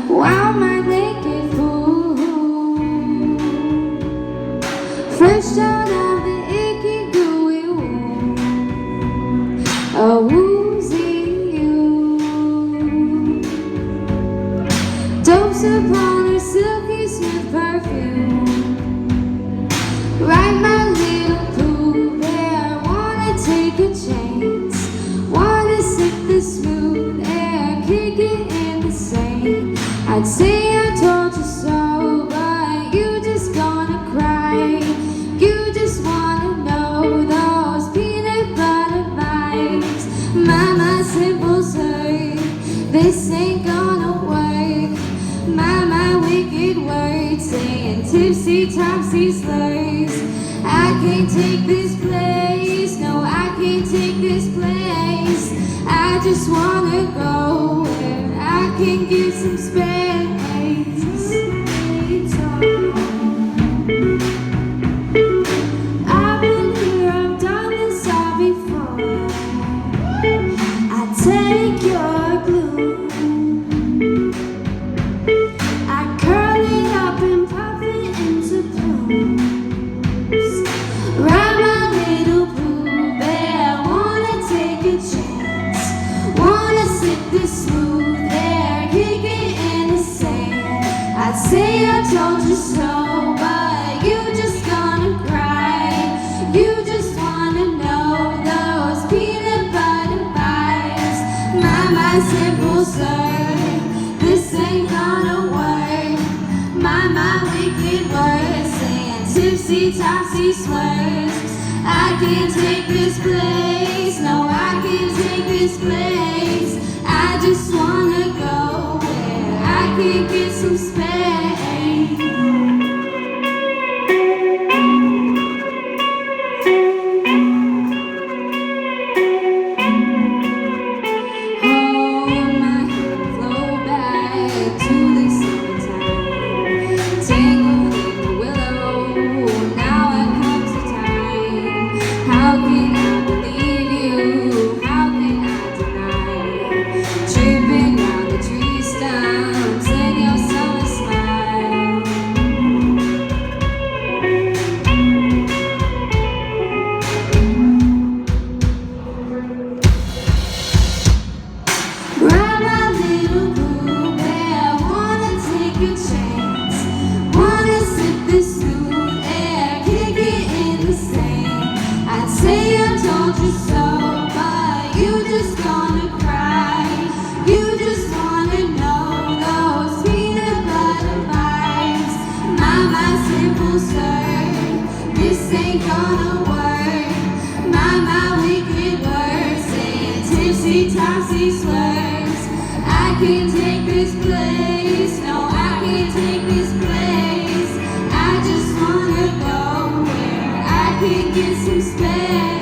Wow, my naked fool, fresh out of the icky gooey wound, a woozy you, dopes upon her silky smooth perfume. Right, my little Pooh Bear, wanna take a chance, wanna sip the smooth air, kick it in the sand. I'd say I told you so, but you just gonna cry. You just wanna know those peanut butter vibes. My simple say, this ain't gonna work. My wicked words saying tipsy topsy slurs. I can't take this place, no, I can't take this place. I just wanna go where I can get some space. I've been here, I've done this all before. I take your glue, I curl it up and puff it into plumes. Ride my little Pooh Bear, wanna take a chance, wanna sip this smooth air, kick it in the sand. I'd say I told you so, but you just gonna cry. You just wanna know those peanut butter vibes. My simple sir, this ain't gonna work. My wicked words saying tipsy topsy slurs. I can't take this place, no, I can't take this place. I just wanna go where I can get some space. Hold my hand, flow back to the summertime, tangled in the willow. Now it comes the time. How can I believe you? How can I deny? Tripping round the tree stumps in your summer smile. Ride my little Pooh Bear, wanna take a chance, wanna sip this smooth air, kick it in the sand. I'd say I told you so, but you just gonna cry. You just wanna know those peanut butter vibes. My simple sir, this ain't gonna work. My wicked words saying tipsy topsy slurs. I can't take this place, no, I can't take this place. I just wanna go where I can get some space.